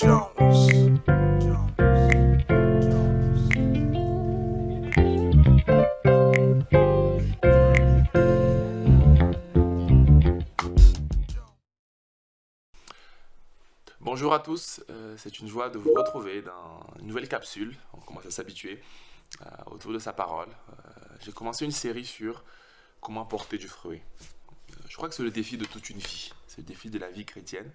Jones. Bonjour à tous, c'est une joie de vous retrouver dans une nouvelle capsule. On commence à s'habituer autour de sa parole. J'ai commencé une série sur comment porter du fruit. Je crois que c'est le défi de toute une vie, c'est le défi de la vie chrétienne.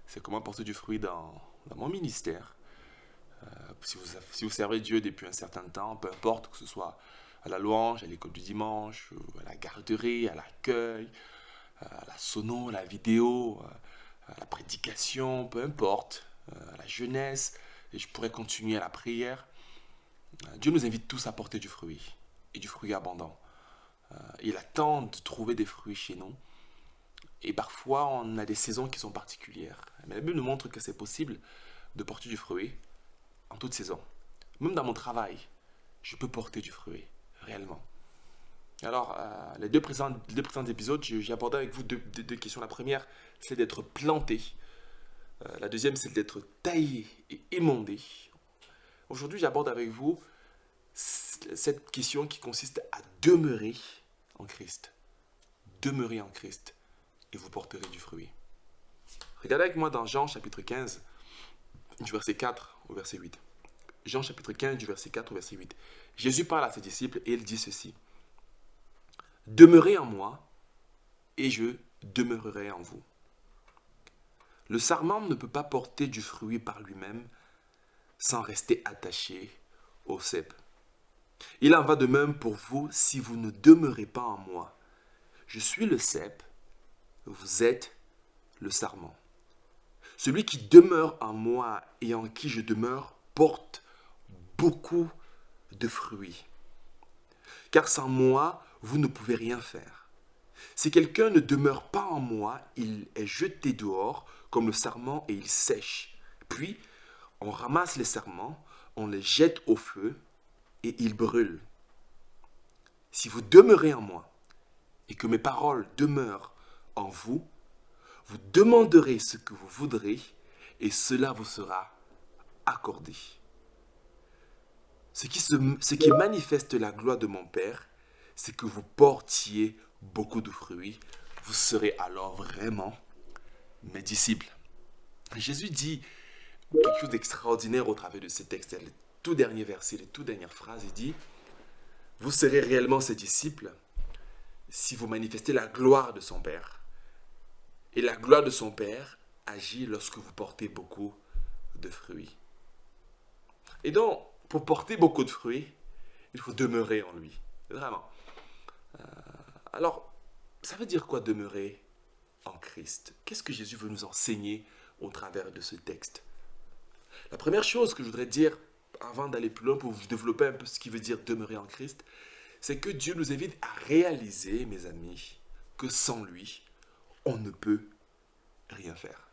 C'est comment porter du fruit dans mon ministère. Si vous servez Dieu depuis un certain temps, peu importe que ce soit à la louange, à l'école du dimanche, à la garderie, à l'accueil, à la sono, à la vidéo, à la prédication, peu importe, à la jeunesse, et je pourrais continuer à la prière. Dieu nous invite tous à porter du fruit, et du fruit abondant. Il attend de trouver des fruits chez nous, et parfois on a des saisons qui sont particulières. Mais la Bible nous montre que c'est possible de porter du fruit en toute saison. Même dans mon travail, je peux porter du fruit, réellement. Alors, les deux présents épisodes, j'ai abordé avec vous deux questions. La première, c'est d'être planté. La deuxième, c'est d'être taillé et émondé. Aujourd'hui, j'aborde avec vous cette question qui consiste à demeurer en Christ. Demeurer en Christ et vous porterez du fruit. Regardez avec moi dans Jean chapitre 15, du verset 4 au verset 8. Jean chapitre 15, du verset 4 au verset 8. Jésus parle à ses disciples et il dit ceci. Demeurez en moi et je demeurerai en vous. Le sarment ne peut pas porter du fruit par lui-même sans rester attaché au cep. Il en va de même pour vous si vous ne demeurez pas en moi. Je suis le cep, vous êtes le sarment. Celui qui demeure en moi et en qui je demeure porte beaucoup de fruits. Car sans moi, vous ne pouvez rien faire. Si quelqu'un ne demeure pas en moi, il est jeté dehors comme le sarment et il sèche. Puis, on ramasse les sarments, on les jette au feu et ils brûlent. Si vous demeurez en moi et que mes paroles demeurent en vous, vous demanderez ce que vous voudrez et cela vous sera accordé. Ce qui manifeste la gloire de mon Père, c'est que vous portiez beaucoup de fruits. Vous serez alors vraiment mes disciples. Jésus dit quelque chose d'extraordinaire au travers de ces textes. Le tout dernier verset, les toutes dernières phrases, il dit « Vous serez réellement ses disciples si vous manifestez la gloire de son Père. Et la gloire de son Père agit lorsque vous portez beaucoup de fruits. » Et donc, pour porter beaucoup de fruits, il faut demeurer en lui. Vraiment. Alors, ça veut dire quoi demeurer en Christ? Qu'est-ce que Jésus veut nous enseigner au travers de ce texte? La première chose que je voudrais dire, avant d'aller plus loin, pour vous développer un peu ce qui veut dire demeurer en Christ, c'est que Dieu nous invite à réaliser, mes amis, que sans lui, on ne peut rien faire.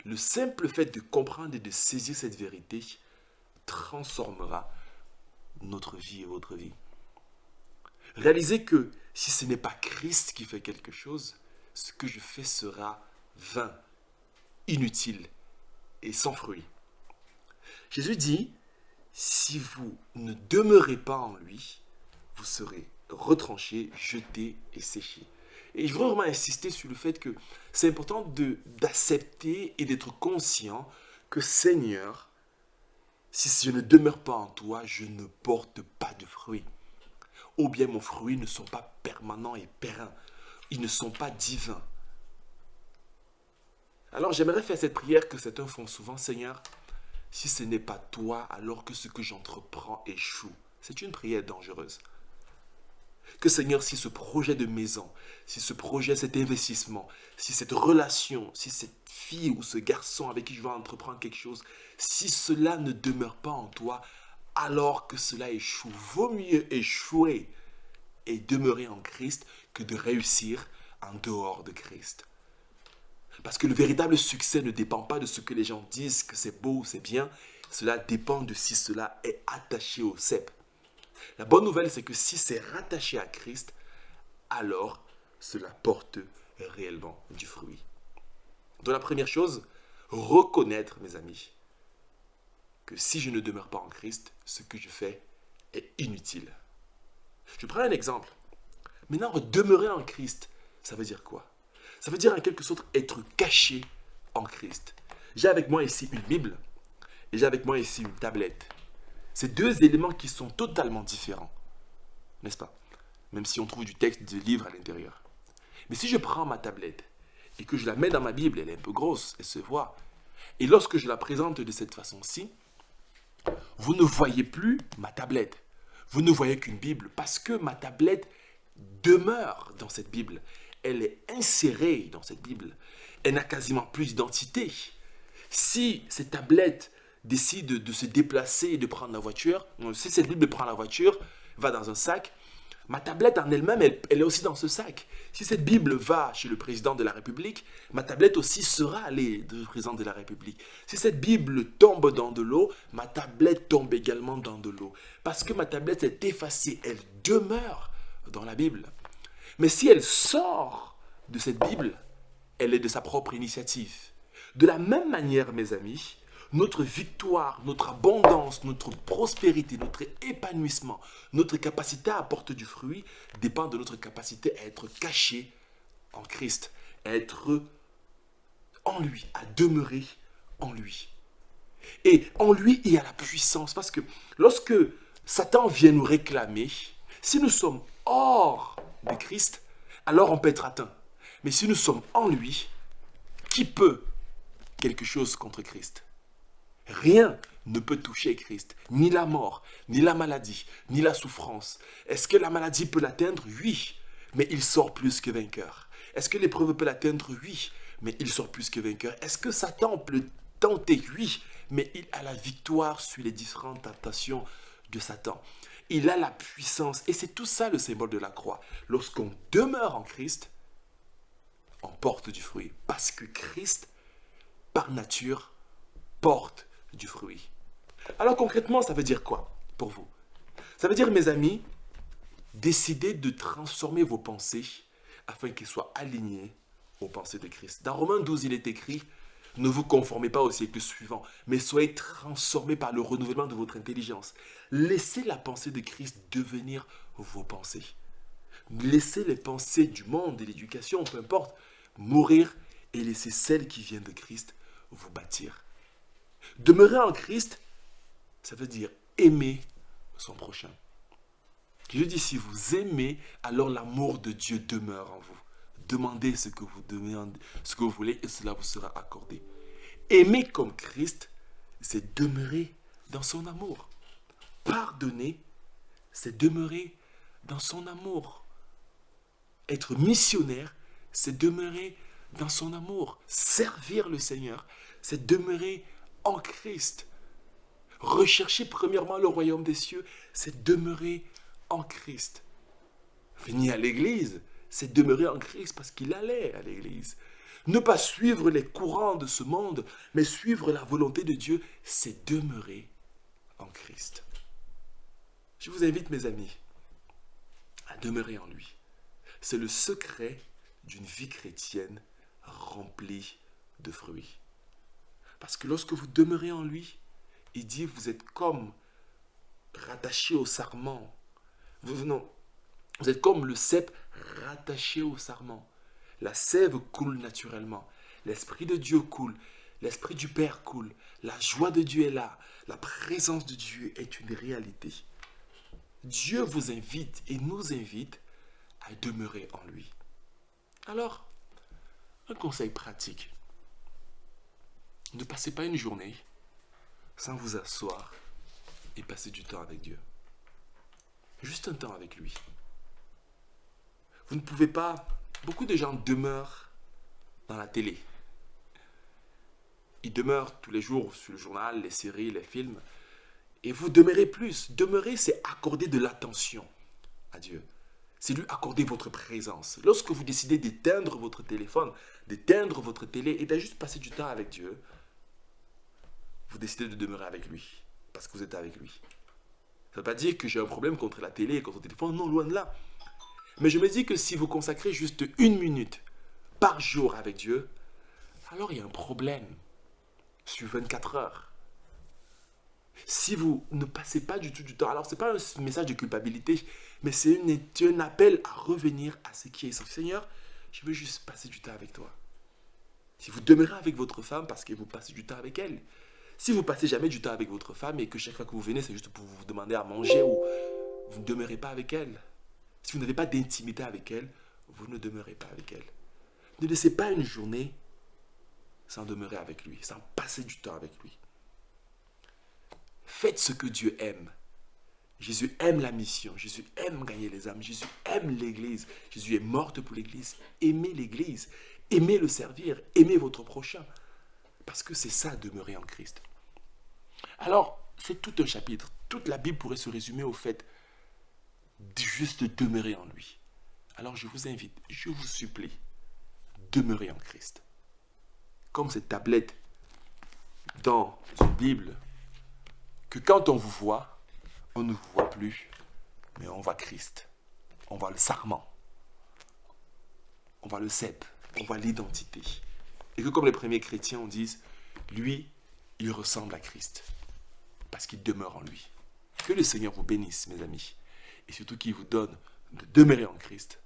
Le simple fait de comprendre et de saisir cette vérité transformera notre vie et votre vie. Réalisez que si ce n'est pas Christ qui fait quelque chose, ce que je fais sera vain, inutile et sans fruit. Jésus dit, si vous ne demeurez pas en lui, vous serez retranchés, jetés et séchés. Et je veux vraiment insister sur le fait que c'est important d'accepter et d'être conscient que Seigneur, si je ne demeure pas en toi, je ne porte pas de fruits. Ou bien mes fruits ne sont pas permanents et pérennes. Ils ne sont pas divins. Alors j'aimerais faire cette prière que certains font souvent. Seigneur, si ce n'est pas toi, alors que ce que j'entreprends échoue. C'est une prière dangereuse. Que Seigneur, si ce projet de maison, si ce projet, cet investissement, si cette relation, si cette fille ou ce garçon avec qui je vais entreprendre quelque chose, si cela ne demeure pas en toi, alors que cela échoue, vaut mieux échouer et demeurer en Christ que de réussir en dehors de Christ. Parce que le véritable succès ne dépend pas de ce que les gens disent que c'est beau ou c'est bien, cela dépend de si cela est attaché au cep. La bonne nouvelle, c'est que si c'est rattaché à Christ, alors cela porte réellement du fruit. Donc la première chose, reconnaître, mes amis, que si je ne demeure pas en Christ, ce que je fais est inutile. Je prends un exemple. Maintenant, demeurer en Christ, ça veut dire quoi? Ça veut dire en quelque sorte être caché en Christ. J'ai avec moi ici une Bible et j'ai avec moi ici une tablette. C'est deux éléments qui sont totalement différents, n'est-ce pas? Même si on trouve du texte, du livre à l'intérieur. Mais si je prends ma tablette et que je la mets dans ma Bible, elle est un peu grosse, elle se voit. Et lorsque je la présente de cette façon-ci, vous ne voyez plus ma tablette. Vous ne voyez qu'une Bible parce que ma tablette demeure dans cette Bible. Elle est insérée dans cette Bible. Elle n'a quasiment plus d'identité. Si cette tablette décide de se déplacer et de prendre la voiture, si cette Bible prend la voiture, va dans un sac, ma tablette en elle-même, elle est aussi dans ce sac. Si cette Bible va chez le président de la République, ma tablette aussi sera allée du président de la République. Si cette Bible tombe dans de l'eau, ma tablette tombe également dans de l'eau. Parce que ma tablette est effacée, elle demeure dans la Bible. Mais si elle sort de cette Bible, elle est de sa propre initiative. De la même manière, mes amis, notre victoire, notre abondance, notre prospérité, notre épanouissement, notre capacité à apporter du fruit dépend de notre capacité à être caché en Christ, à être en lui, à demeurer en lui. Et en lui, il y a la puissance parce que lorsque Satan vient nous réclamer, si nous sommes hors de Christ, alors on peut être atteint. Mais si nous sommes en lui, qui peut quelque chose contre Christ? Rien ne peut toucher Christ, ni la mort, ni la maladie, ni la souffrance. Est-ce que la maladie peut l'atteindre? Oui, mais il sort plus que vainqueur. Est-ce que l'épreuve peut l'atteindre? Oui, mais il sort plus que vainqueur. Est-ce que Satan peut le tenter? Oui, mais il a la victoire sur les différentes tentations de Satan. Il a la puissance, et c'est tout ça le symbole de la croix. Lorsqu'on demeure en Christ, on porte du fruit, parce que Christ, par nature, porte du fruit. Alors concrètement, ça veut dire quoi pour vous? Ça veut dire, mes amis, décidez de transformer vos pensées afin qu'elles soient alignées aux pensées de Christ. Dans Romains 12, il est écrit, ne vous conformez pas au siècle suivant, mais soyez transformés par le renouvellement de votre intelligence. Laissez la pensée de Christ devenir vos pensées. Laissez les pensées du monde, de l'éducation, peu importe, mourir et laissez celles qui viennent de Christ vous bâtir. Demeurer en Christ, ça veut dire aimer son prochain. Je dis, si vous aimez, alors l'amour de Dieu demeure en vous. Demandez ce que vous demandez, ce que vous voulez, et cela vous sera accordé. Aimer comme Christ, c'est demeurer dans son amour. Pardonner, c'est demeurer dans son amour. Être missionnaire, c'est demeurer dans son amour. Servir le Seigneur, c'est demeurer en Christ. Rechercher premièrement le royaume des cieux, c'est demeurer en Christ. Venir à l'église, c'est demeurer en Christ parce qu'il allait à l'église. Ne pas suivre les courants de ce monde, mais suivre la volonté de Dieu, c'est demeurer en Christ. Je vous invite, mes amis, à demeurer en lui. C'est le secret d'une vie chrétienne remplie de fruits. Parce que lorsque vous demeurez en lui, il dit, vous êtes comme rattaché au sarment. Vous êtes comme le cep rattaché au sarment. La sève coule naturellement. L'Esprit de Dieu coule. L'Esprit du Père coule. La joie de Dieu est là. La présence de Dieu est une réalité. Dieu vous invite et nous invite à demeurer en lui. Alors, un conseil pratique. Ne passez pas une journée sans vous asseoir et passer du temps avec Dieu. Juste un temps avec lui. Vous ne pouvez pas... Beaucoup de gens demeurent dans la télé. Ils demeurent tous les jours sur le journal, les séries, les films. Et vous demeurez plus. Demeurer, c'est accorder de l'attention à Dieu. C'est lui accorder votre présence. Lorsque vous décidez d'éteindre votre téléphone, d'éteindre votre télé et de juste passer du temps avec Dieu, vous décidez de demeurer avec lui. Parce que vous êtes avec lui. Ça ne veut pas dire que j'ai un problème contre la télé et contre le téléphone. Non, loin de là. Mais je me dis que si vous consacrez juste 1 minute par jour avec Dieu, alors il y a un problème. sur 24 heures. Si vous ne passez pas du tout du temps, alors ce n'est pas un message de culpabilité, mais c'est un appel à revenir à ce qui est essentiel. Seigneur, je veux juste passer du temps avec toi. Si vous demeurez avec votre femme parce que vous passez du temps avec elle. Si vous ne passez jamais du temps avec votre femme et que chaque fois que vous venez, c'est juste pour vous demander à manger ou vous ne demeurez pas avec elle. Si vous n'avez pas d'intimité avec elle, vous ne demeurez pas avec elle. Ne laissez pas une journée sans demeurer avec lui, sans passer du temps avec lui. Faites ce que Dieu aime. Jésus aime la mission. Jésus aime gagner les âmes. Jésus aime l'Église. Jésus est mort pour l'Église. Aimez l'Église. Aimez le servir. Aimez votre prochain. Parce que c'est ça, demeurer en Christ. Alors, c'est tout un chapitre. Toute la Bible pourrait se résumer au fait de juste demeurer en lui. Alors, je vous invite, je vous supplie, demeurez en Christ. Comme cette tablette dans une Bible, que quand on vous voit, on ne vous voit plus, mais on voit Christ. On voit le sarment. On voit le cep. On voit l'identité. Et que comme les premiers chrétiens, on dise, lui, il ressemble à Christ. Parce qu'il demeure en lui. Que le Seigneur vous bénisse, mes amis. Et surtout qu'il vous donne de demeurer en Christ,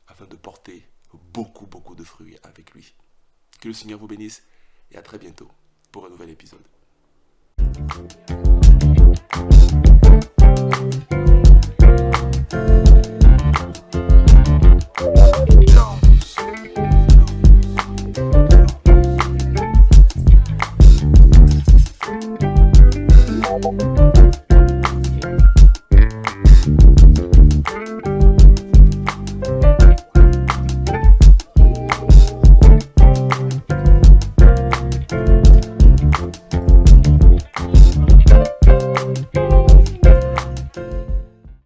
afin de porter beaucoup, beaucoup de fruits avec lui. Que le Seigneur vous bénisse et à très bientôt pour un nouvel épisode. Thank you.